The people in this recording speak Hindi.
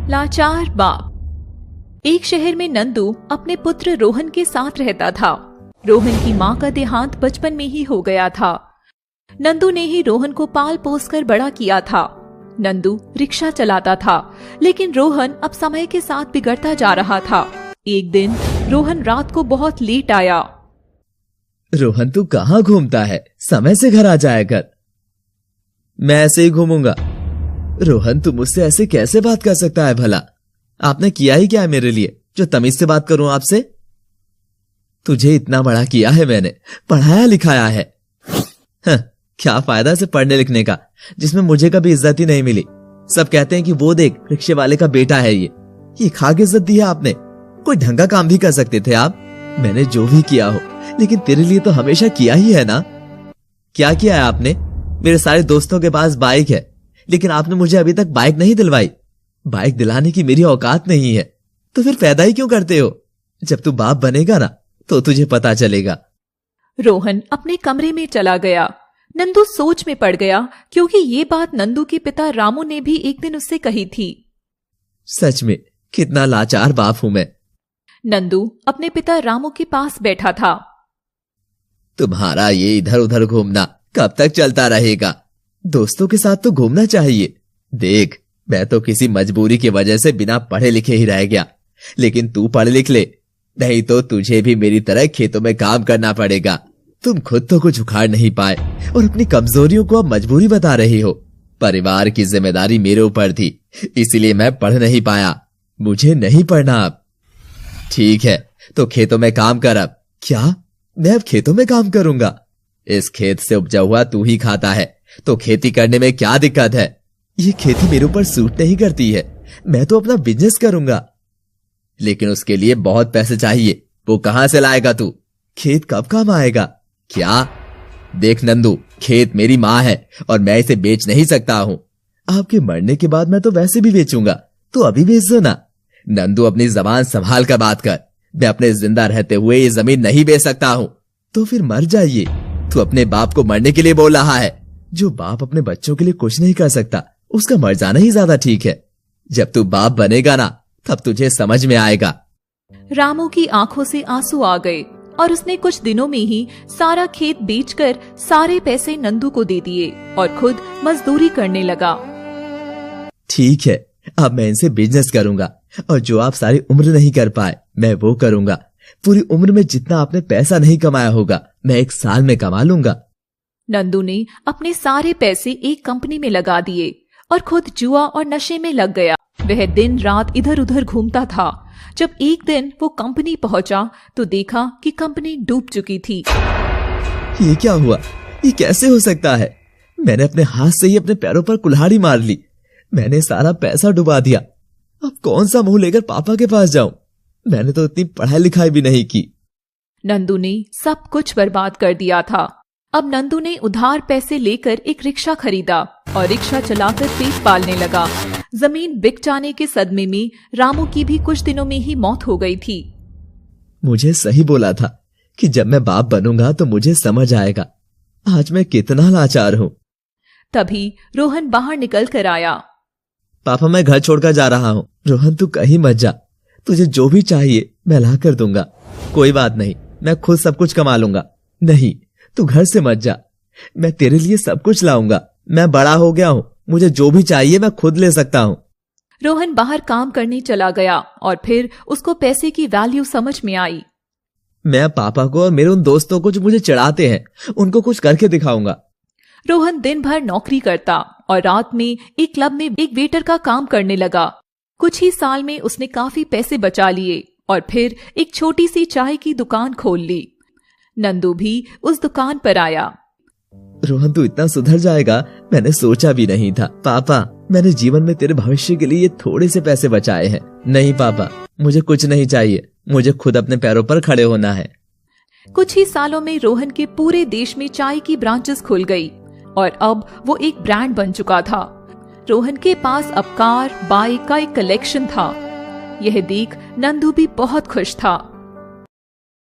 लाचार बाप। एक शहर में नंदू अपने पुत्र रोहन के साथ रहता था। रोहन की माँ का देहांत बचपन में ही हो गया था। नंदू ने ही रोहन को पाल पोस कर बड़ा किया था। नंदू रिक्शा चलाता था, लेकिन रोहन अब समय के साथ बिगड़ता जा रहा था। एक दिन रोहन रात को बहुत लेट आया। रोहन तू कहाँ घूमता है? समय से घर आ जाया कर। मैं ऐसे ही घूमूंगा। रोहन तू मुझसे ऐसे कैसे बात कर सकता है भला? आपने किया ही क्या है मेरे लिए जो तमीज से बात करूं आपसे? तुझे इतना बड़ा किया है मैंने, पढ़ाया लिखाया है। क्या फायदा से पढ़ने लिखने का जिसमें मुझे कभी इज्जत ही नहीं मिली। सब कहते हैं कि वो देख रिक्शे वाले का बेटा है ये खा के इज्जत दी है आपने। कोई ढंग का काम भी कर सकते थे आप। मैंने जो भी किया हो, लेकिन तेरे लिए तो हमेशा किया ही है ना। क्या किया है आपने? मेरे सारे दोस्तों के पास बाइक है, लेकिन आपने मुझे अभी तक बाइक नहीं दिलवाई। बाइक दिलाने की मेरी औकात नहीं है, तो फिर पैदा ही क्यों करते हो? जब तू बाप बनेगा ना तो तुझे पता चलेगा। रोहन अपने कमरे में चला गया। नंदू सोच में पड़ गया, क्योंकि ये बात नंदू के पिता रामू ने भी एक दिन उससे कही थी। सच में कितना लाचार बाप हूं मैं। नंदू अपने पिता रामू के पास बैठा था। तुम्हारा ये इधर उधर घूमना कब तक चलता रहेगा? दोस्तों के साथ तो घूमना चाहिए। देख, मैं तो किसी मजबूरी की वजह से बिना पढ़े लिखे ही रह गया, लेकिन तू पढ़ लिख ले, नहीं तो तुझे भी मेरी तरह खेतों में काम करना पड़ेगा। तुम खुद तो कुछ उखाड़ नहीं पाए और अपनी कमजोरियों को अब मजबूरी बता रही हो। परिवार की जिम्मेदारी मेरे ऊपर थी, इसीलिए मैं पढ़ नहीं पाया। मुझे नहीं पढ़ना अब। ठीक है, तो खेतों में काम कर अब। क्या? मैं अब खेतों में काम करूंगा? इस खेत से उपजा हुआ तू ही खाता है, तो खेती करने में क्या दिक्कत है? ये खेती मेरे ऊपर सूट नहीं करती है। मैं तो अपना बिजनेस करूंगा, लेकिन उसके लिए बहुत पैसे चाहिए। वो कहां से लाएगा तू? खेत कब काम आएगा? क्या? देख नंदू, खेत मेरी माँ है और मैं इसे बेच नहीं सकता हूँ। आपके मरने के बाद मैं तो वैसे भी बेचूंगा, तो अभी बेच दो ना। नंदू, अपनी जबान संभाल कर बात कर। मैं अपने जिंदा रहते हुए ये जमीन नहीं बेच सकता हूँ। तो फिर मर जाइए। तू अपने बाप को मरने के लिए बोल रहा है। जो बाप अपने बच्चों के लिए कुछ नहीं कर सकता, उसका मर जाना ही ज्यादा ठीक है। जब तू बाप बनेगा ना, तब तुझे समझ में आएगा। रामू की आंखों से आंसू आ गए और उसने कुछ दिनों में ही सारा खेत बेचकर सारे पैसे नंदू को दे दिए और खुद मजदूरी करने लगा। ठीक है, अब मैं इनसे बिजनेस करूंगा और जो आप सारी उम्र नहीं कर पाए मैं वो करूंगा। पूरी उम्र में जितना आपने पैसा नहीं कमाया होगा, मैं 1 साल में कमा लूंगा। नंदू ने अपने सारे पैसे एक कंपनी में लगा दिए और खुद जुआ और नशे में लग गया। वह दिन रात इधर उधर घूमता था। जब एक दिन वो कंपनी पहुंचा तो देखा कि कंपनी डूब चुकी थी। ये क्या हुआ? ये कैसे हो सकता है? मैंने अपने हाथ से ही अपने पैरों पर कुल्हाड़ी मार ली। मैंने सारा पैसा डुबा दिया। अब कौन सा मुंह लेकर पापा के पास जाऊं? मैंने तो इतनी पढ़ाई लिखाई भी नहीं की। नंदू ने सब कुछ बर्बाद कर दिया था। अब नंदू ने उधार पैसे लेकर एक रिक्शा खरीदा और रिक्शा चलाकर पेट पालने लगा। जमीन बिक जाने के सदमे में रामू की भी कुछ दिनों में ही मौत हो गई थी। मुझे सही बोला था कि जब मैं बाप बनूंगा तो मुझे समझ आएगा। आज मैं कितना लाचार हूँ। तभी रोहन बाहर निकल कर आया। पापा, मैं घर छोड़कर जा रहा हूँ। रोहन, तू कहीं मत जा। तुझे जो भी चाहिए मैं ला कर दूंगा। कोई बात नहीं, मैं खुद सब कुछ कमा लूंगा। नहीं, तू घर से मत जा। मैं तेरे लिए सब कुछ लाऊंगा। मैं बड़ा हो गया हूँ, मुझे जो भी चाहिए मैं खुद ले सकता हूँ। रोहन बाहर काम करने चला गया और फिर उसको पैसे की वैल्यू समझ में आई। मैं पापा को और मेरे उन दोस्तों को जो मुझे चिढ़ाते हैं, उनको कुछ करके दिखाऊंगा। रोहन दिन भर नौकरी करता और रात में एक क्लब में एक वेटर का काम करने लगा। कुछ ही साल में उसने काफी पैसे बचा लिए और फिर एक छोटी सी चाय की दुकान खोल ली। नंदू भी उस दुकान पर आया। रोहन, तू इतना सुधर जाएगा मैंने सोचा भी नहीं था। पापा, मैंने जीवन में तेरे भविष्य के लिए थोड़े से पैसे बचाए हैं। नहीं पापा, मुझे कुछ नहीं चाहिए। मुझे खुद अपने पैरों पर खड़े होना है। कुछ ही सालों में रोहन के पूरे देश में चाय की ब्रांचेस खुल गई और अब वो एक ब्रांड बन चुका था। रोहन के पास अब कार, बाइक का एक कलेक्शन था। यह देख नंदू भी बहुत खुश था।